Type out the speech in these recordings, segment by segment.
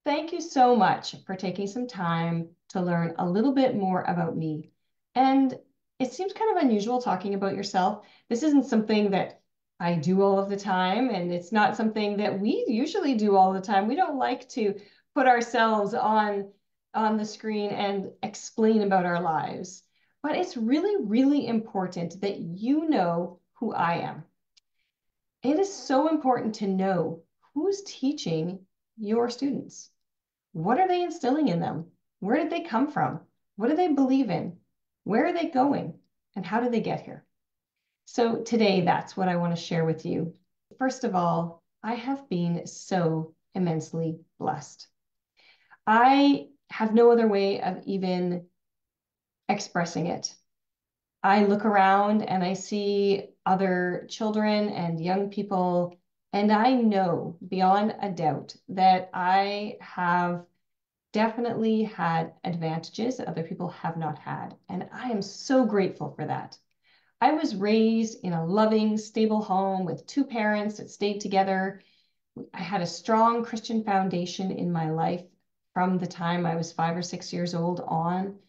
Thank you so much for taking some time to learn a little bit more about me. And it seems kind of unusual talking about yourself. This isn't something that I do all of the time, and it's not something that we usually do all the time. We don't like to put ourselves on the screen and explain about our lives. But it's really, really important that you know who I am. It is so important to know who's teaching your students. What are they instilling in them? Where did they come from? What do they believe in? Where are they going? And how did they get here? So today, that's what I want to share with you. First of all, I have been so immensely blessed. I have no other way of even expressing it. I look around and I see other children and young people, and I know beyond a doubt that I have definitely had advantages that other people have not had. And I am so grateful for that. I was raised in a loving, stable home with two parents that stayed together. I had a strong Christian foundation in my life from the time I was 5 or 6 years old on.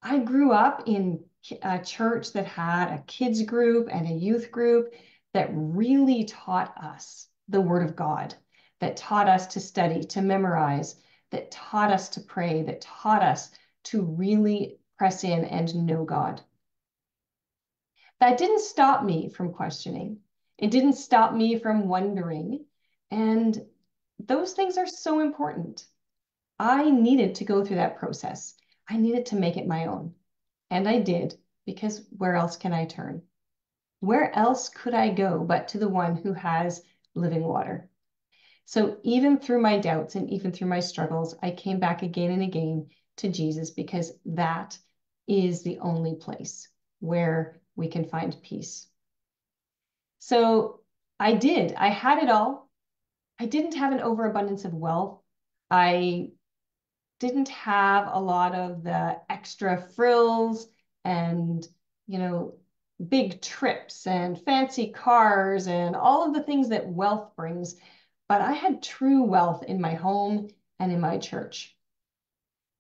I grew up in a church that had a kids group and a youth group that really taught us the Word of God, that taught us to study, to memorize, that taught us to pray, that taught us to really press in and know God. That didn't stop me from questioning. It didn't stop me from wondering. And those things are so important. I needed to go through that process. I needed to make it my own. And I did, because where else can I turn? Where else could I go but to the one who has living water? So even through my doubts and even through my struggles, I came back again and again to Jesus because that is the only place where we can find peace. So I did. I had it all. I didn't have an overabundance of wealth. I didn't have a lot of the extra frills and, you know, big trips and fancy cars and all of the things that wealth brings. But I had true wealth in my home and in my church.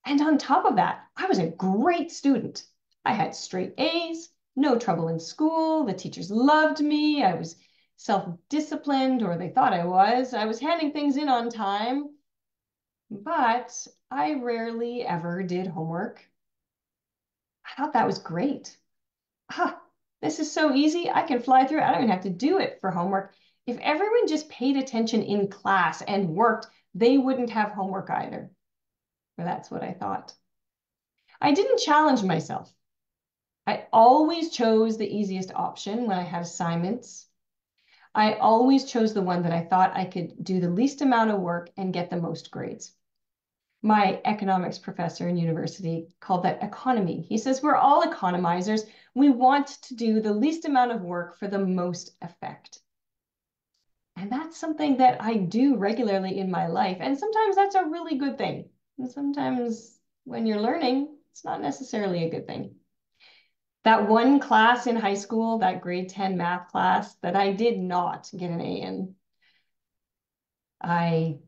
And on top of that, I was a great student. I had straight A's, no trouble in school. The teachers loved me. I was self-disciplined, or they thought I was. I was handing things in on time, but I rarely ever did homework. I thought that was great. Ah, this is so easy. I can fly through it. I don't even have to do it for homework. If everyone just paid attention in class and worked, they wouldn't have homework either. Or that's what I thought. I didn't challenge myself. I always chose the easiest option when I had assignments. I always chose the one that I thought I could do the least amount of work and get the most grades. My economics professor in university called that economy. He says we're all economizers. We want to do the least amount of work for the most effect. And that's something that I do regularly in my life. And sometimes that's a really good thing. And sometimes when you're learning, it's not necessarily a good thing. That one class in high school, that grade 10 math class that I did not get an A in, I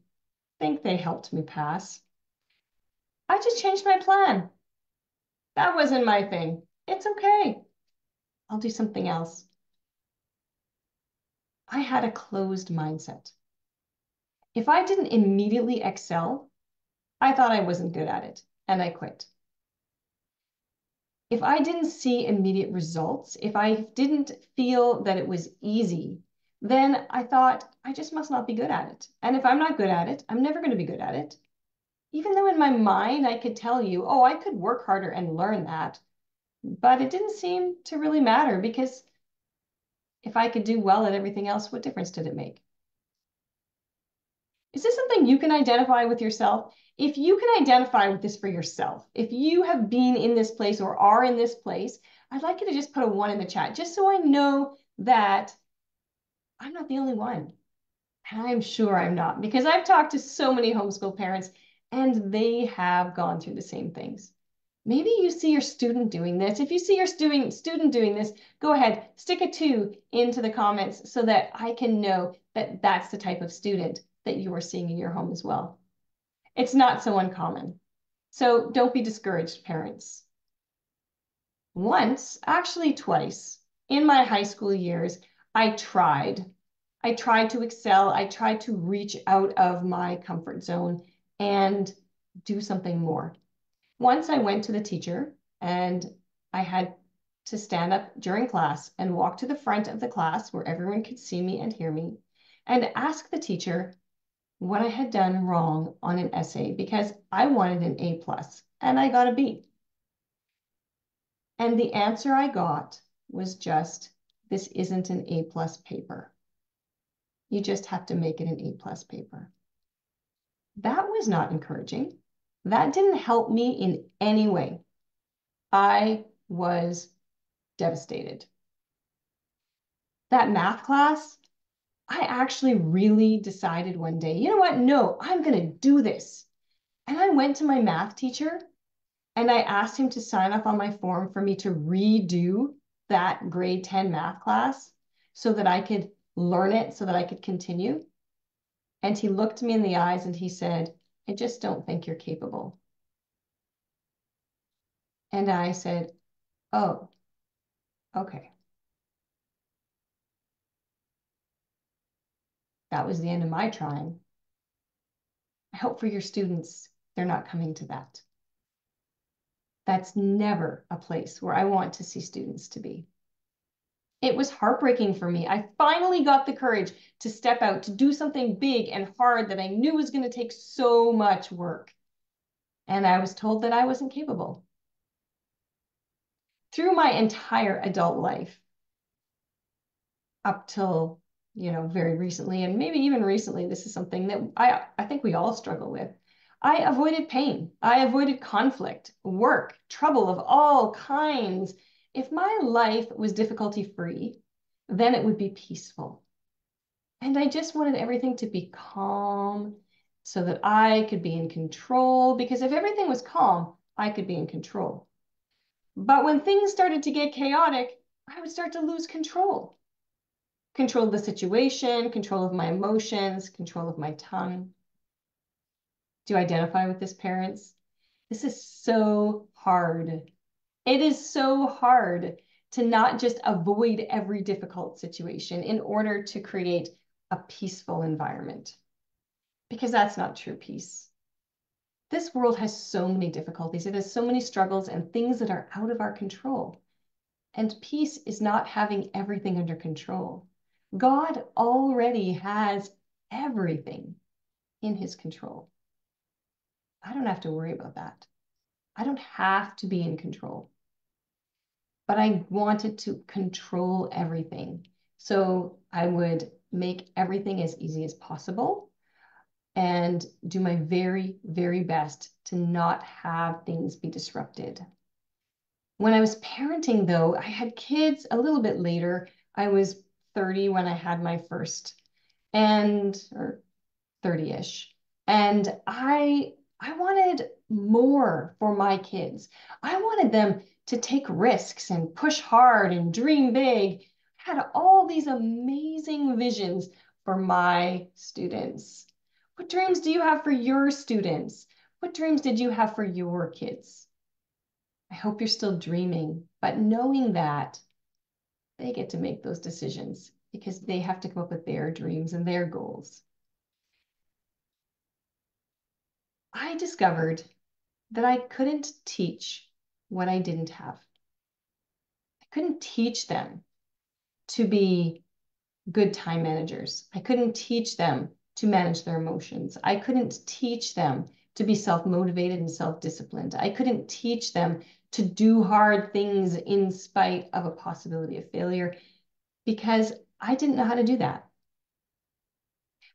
think they helped me pass. I just changed my plan. That wasn't my thing. It's okay. I'll do something else. I had a closed mindset. If I didn't immediately excel, I thought I wasn't good at it and I quit. If I didn't see immediate results, if I didn't feel that it was easy, then I thought I just must not be good at it. And if I'm not good at it, I'm never going to be good at it. Even though in my mind I could tell you, oh, I could work harder and learn that, but it didn't seem to really matter because if I could do well at everything else, what difference did it make? Is this something you can identify with yourself? If you can identify with this for yourself, if you have been in this place or are in this place, I'd like you to just put a 1 in the chat, just so I know that I'm not the only one. And I'm sure I'm not, because I've talked to so many homeschool parents and they have gone through the same things. Maybe you see your student doing this. If you see your student doing this, go ahead, stick a 2 into the comments so that I can know that that's the type of student that you are seeing in your home as well. It's not so uncommon. So don't be discouraged, parents. Once, actually twice, in my high school years, I tried. I tried to excel. I tried to reach out of my comfort zone and do something more. Once I went to the teacher and I had to stand up during class and walk to the front of the class where everyone could see me and hear me and ask the teacher what I had done wrong on an essay because I wanted an A plus and I got a B. And the answer I got was just, this isn't an A plus paper. You just have to make it an A plus paper. That was not encouraging. That didn't help me in any way. I was devastated. That math class, I actually really decided one day, you know what? No, I'm going to do this. And I went to my math teacher and I asked him to sign up on my form for me to redo that grade 10 math class so that I could learn it, so that I could continue. And he looked me in the eyes and he said, I just don't think you're capable. And I said, oh, okay. That was the end of my trying. I hope for your students, they're not coming to that. That's never a place where I want to see students to be. It was heartbreaking for me. I finally got the courage to step out, to do something big and hard that I knew was going to take so much work. And I was told that I wasn't capable. Through my entire adult life, up till, very recently, and maybe even recently, this is something that I think we all struggle with. I avoided pain. I avoided conflict, work, trouble of all kinds. If my life was difficulty-free, then it would be peaceful. And I just wanted everything to be calm so that I could be in control, because if everything was calm, I could be in control. But when things started to get chaotic, I would start to lose control. Control of the situation, control of my emotions, control of my tongue. Do you identify with this, parents? This is so hard. It is so hard to not just avoid every difficult situation in order to create a peaceful environment, because that's not true peace. This world has so many difficulties. It has so many struggles and things that are out of our control. And peace is not having everything under control. God already has everything in his control. I don't have to worry about that. I don't have to be in control. But I wanted to control everything. So I would make everything as easy as possible and do my very, very best to not have things be disrupted. When I was parenting, though, I had kids a little bit later. I was 30 when I had my first, or 30-ish. And I wanted more for my kids. I wanted them to take risks and push hard and dream big. I had all these amazing visions for my students. What dreams do you have for your students? What dreams did you have for your kids? I hope you're still dreaming, but knowing that they get to make those decisions because they have to come up with their dreams and their goals. I discovered that I couldn't teach what I didn't have. I couldn't teach them to be good time managers. I couldn't teach them to manage their emotions. I couldn't teach them to be self-motivated and self-disciplined. I couldn't teach them to do hard things in spite of a possibility of failure because I didn't know how to do that.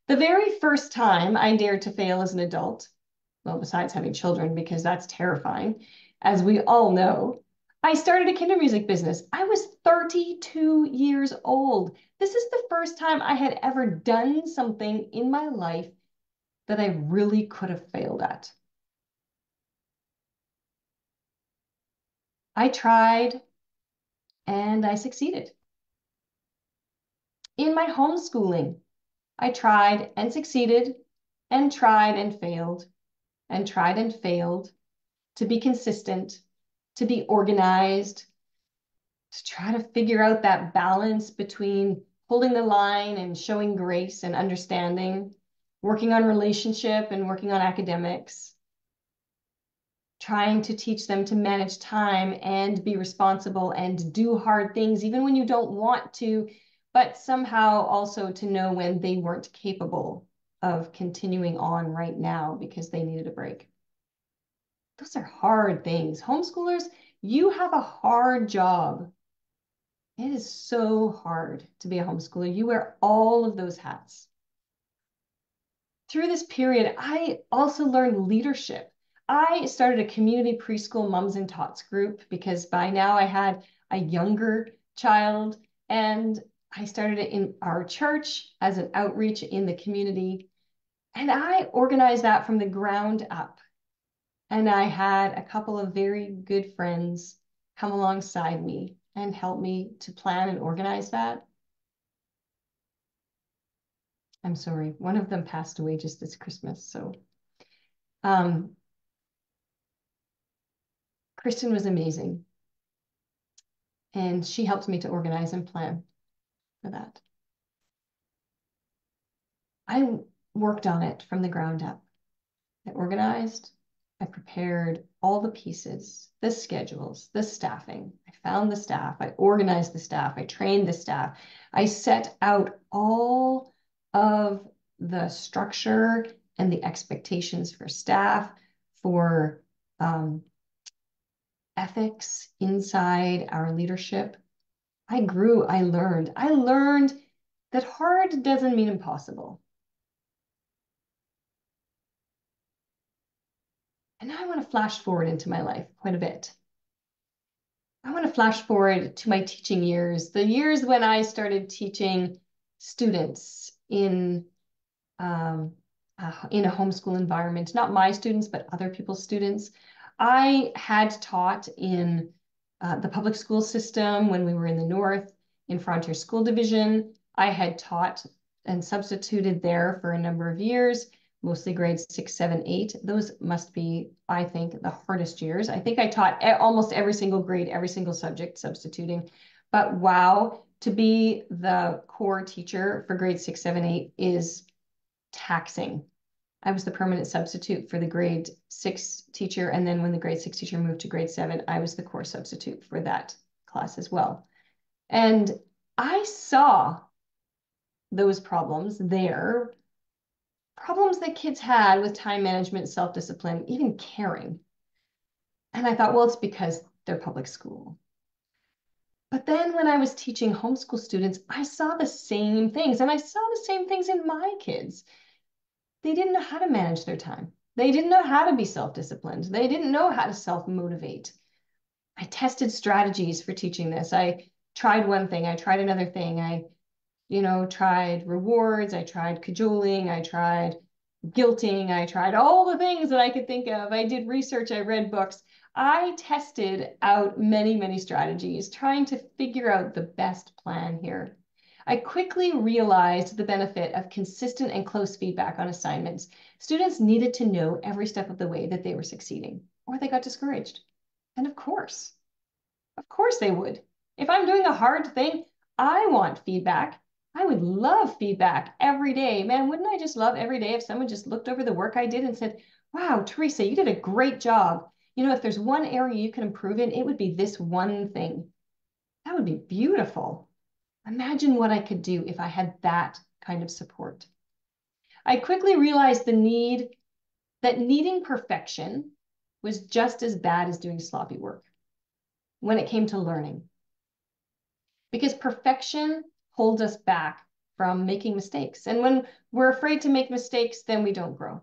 The very first time I dared to fail as an adult, well, besides having children, because that's terrifying, as we all know, I started a kinder music business. I was 32 years old. This is the first time I had ever done something in my life that I really could have failed at. I tried and I succeeded. In my homeschooling, I tried and succeeded and tried and failed. and tried and failed, to be consistent, to be organized, to try to figure out that balance between holding the line and showing grace and understanding, working on relationship and working on academics, trying to teach them to manage time and be responsible and do hard things, even when you don't want to, but somehow also to know when they weren't capable of continuing on right now because they needed a break. Those are hard things. Homeschoolers, you have a hard job. It is so hard to be a homeschooler. You wear all of those hats. Through this period, I also learned leadership. I started a community preschool mums and tots group because by now I had a younger child, and I started it in our church as an outreach in the community. And I organized that from the ground up. And I had a couple of very good friends come alongside me and help me to plan and organize that. I'm sorry, one of them passed away just this Christmas. So Kristen was amazing. And she helped me to organize and plan for that. I worked on it from the ground up. I organized, I prepared all the pieces, the schedules, the staffing. I found the staff, I organized the staff, I trained the staff. I set out all of the structure and the expectations for staff, for ethics inside our leadership. I grew, I learned. I learned that hard doesn't mean impossible. And now I want to flash forward into my life quite a bit. I want to flash forward to my teaching years, the years when I started teaching students in a homeschool environment, not my students, but other people's students. I had taught in the public school system when we were in the North, in Frontier School Division. I had taught and substituted there for a number of years, mostly grades 6, 7, 8. Those must be, I think, the hardest years. I think I taught almost every single grade, every single subject substituting. But wow, to be the core teacher for grades 6, 7, 8 is taxing. I was the permanent substitute for the grade 6 teacher. And then when the grade 6 teacher moved to grade 7, I was the core substitute for that class as well. And I saw those problems there, problems that kids had with time management, self-discipline, even caring. And I thought, well, it's because they're public school. But then when I was teaching homeschool students, I saw the same things, and I saw the same things in my kids. They didn't know how to manage their time. They didn't know how to be self-disciplined. They didn't know how to self-motivate. I tested strategies for teaching this. I tried one thing, I tried another thing. I, tried rewards, I tried cajoling, I tried guilting, I tried all the things that I could think of. I did research, I read books. I tested out many, many strategies, trying to figure out the best plan here. I quickly realized the benefit of consistent and close feedback on assignments. Students needed to know every step of the way that they were succeeding, or they got discouraged. And of course they would. If I'm doing a hard thing, I want feedback. I would love feedback every day. Man, wouldn't I just love every day if someone just looked over the work I did and said, wow, Teresa, you did a great job. If there's one area you can improve in, it would be this one thing. That would be beautiful. Imagine what I could do if I had that kind of support. I quickly realized that needing perfection was just as bad as doing sloppy work when it came to learning. Because perfection holds us back from making mistakes. And when we're afraid to make mistakes, then we don't grow.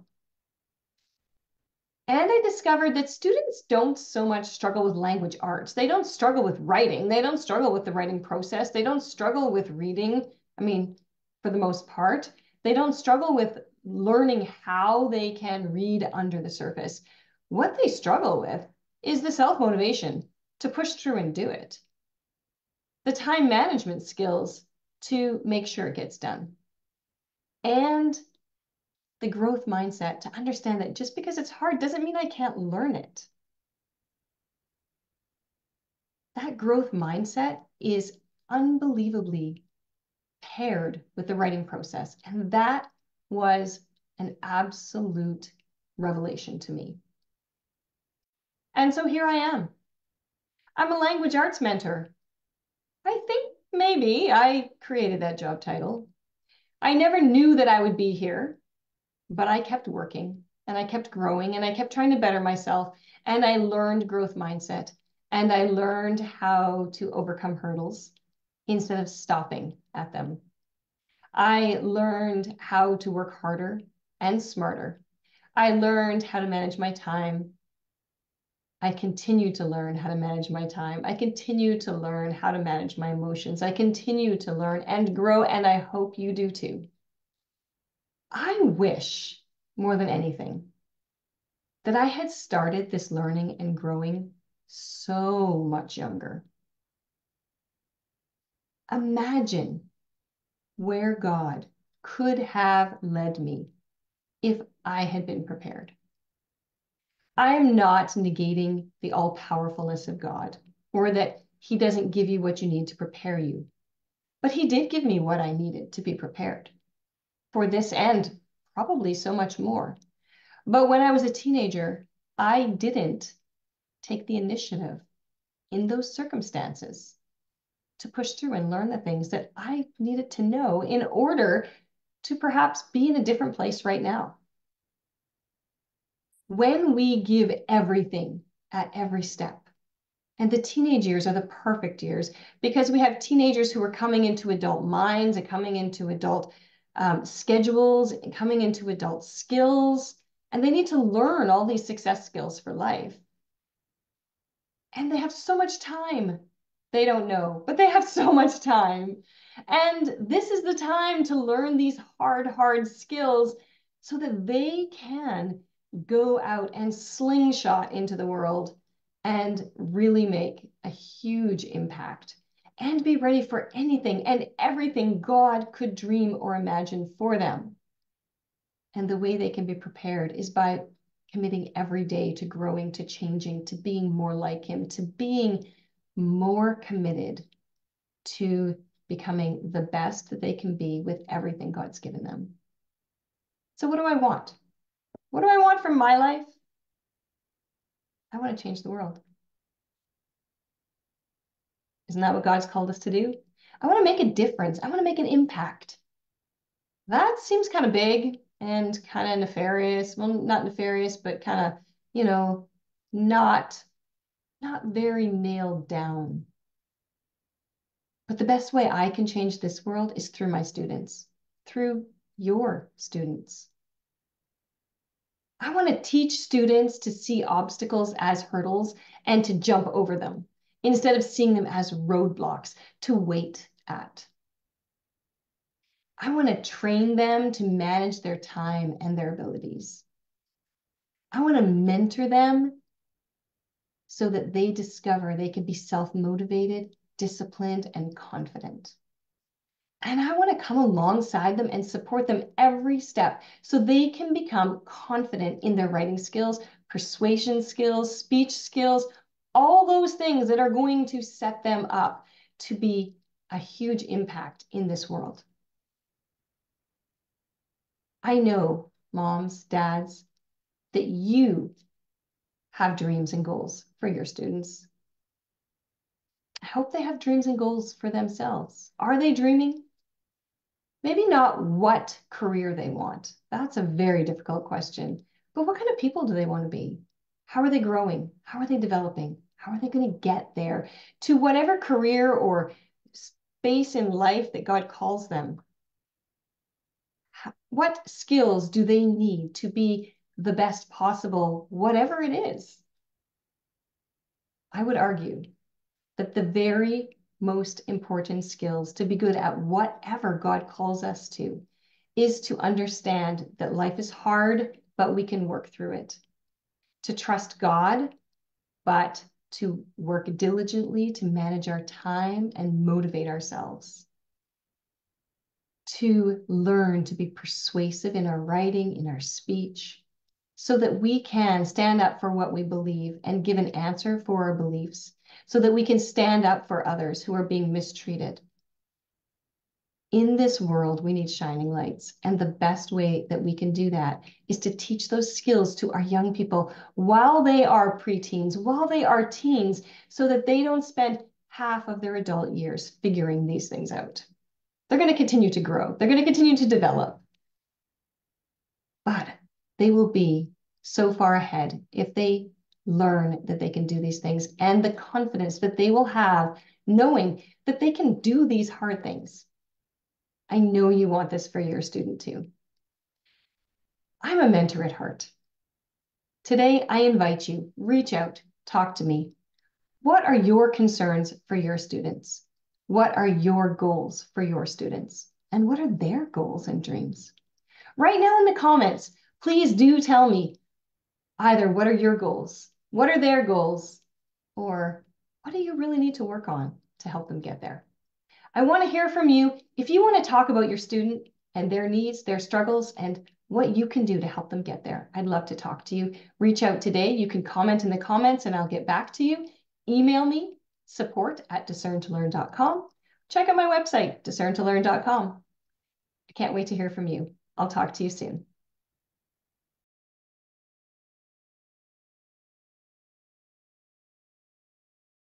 And I discovered that students don't so much struggle with language arts. They don't struggle with writing. They don't struggle with the writing process. They don't struggle with reading. I mean, for the most part, they don't struggle with learning how they can read under the surface. What they struggle with is the self-motivation to push through and do it. The time management skills to make sure it gets done. And the growth mindset to understand that just because it's hard doesn't mean I can't learn it. That growth mindset is unbelievably paired with the writing process. And that was an absolute revelation to me. And so here I am. I'm a language arts mentor. I think maybe I created that job title. I never knew that I would be here, but I kept working and I kept growing and I kept trying to better myself. And I learned growth mindset and I learned how to overcome hurdles instead of stopping at them. I learned how to work harder and smarter. I learned how to manage my time. I continue to learn how to manage my time. I continue to learn how to manage my emotions. I continue to learn and grow, and I hope you do too. I wish more than anything that I had started this learning and growing so much younger. Imagine where God could have led me if I had been prepared. I am not negating the all-powerfulness of God or that he doesn't give you what you need to prepare you. But he did give me what I needed to be prepared for this and probably so much more. But when I was a teenager, I didn't take the initiative in those circumstances to push through and learn the things that I needed to know in order to perhaps be in a different place right now. When we give everything at every step, and the teenage years are the perfect years because we have teenagers who are coming into adult minds and coming into adult schedules and coming into adult skills, and they need to learn all these success skills for life. And they have so much time. They don't know, but they have so much time. And this is the time to learn these hard skills so that they can go out and slingshot into the world and really make a huge impact and be ready for anything and everything God could dream or imagine for them. And the way they can be prepared is by committing every day to growing, to changing, to being more like him, to being more committed to becoming the best that they can be with everything God's given them. So what do I want? What do I want from my life? I want to change the world. Isn't that what God's called us to do? I want to make a difference. I want to make an impact. That seems kind of big and kind of nefarious. Well, not nefarious, but kind of, not very nailed down. But the best way I can change this world is through my students, through your students. I want to teach students to see obstacles as hurdles and to jump over them instead of seeing them as roadblocks to wait at. I want to train them to manage their time and their abilities. I want to mentor them so that they discover they can be self-motivated, disciplined, and confident. And I want to come alongside them and support them every step so they can become confident in their writing skills, persuasion skills, speech skills, all those things that are going to set them up to be a huge impact in this world. I know, moms, dads, that you have dreams and goals for your students. I hope they have dreams and goals for themselves. Are they dreaming? Maybe not what career they want. That's a very difficult question. But what kind of people do they want to be? How are they growing? How are they developing? How are they going to get there to whatever career or space in life that God calls them? What skills do they need to be the best possible, whatever it is? I would argue that the very most important skills to be good at whatever God calls us to is to understand that life is hard, but we can work through it. To trust God, but to work diligently to manage our time and motivate ourselves. to learn to be persuasive in our writing, in our speech, so that we can stand up for what we believe and give an answer for our beliefs, so that we can stand up for others who are being mistreated. In this world, we need shining lights. And the best way that we can do that is to teach those skills to our young people while they are preteens, while they are teens, so that they don't spend half of their adult years figuring these things out. They're going to continue to grow. They're going to continue to develop. But they will be so far ahead if they learn that they can do these things, and the confidence that they will have knowing that they can do these hard things. I know you want this for your student too. I'm a mentor at heart. Today, I invite you, reach out, talk to me. What are your concerns for your students? What are your goals for your students? And what are their goals and dreams? Right now in the comments, please do tell me either what are your goals, what are their goals, or what do you really need to work on to help them get there? I want to hear from you. If you want to talk about your student and their needs, their struggles, and what you can do to help them get there, I'd love to talk to you. Reach out today. You can comment in the comments and I'll get back to you. Email me, support@discerntolearn.com. Check out my website, discerntolearn.com. I can't wait to hear from you. I'll talk to you soon.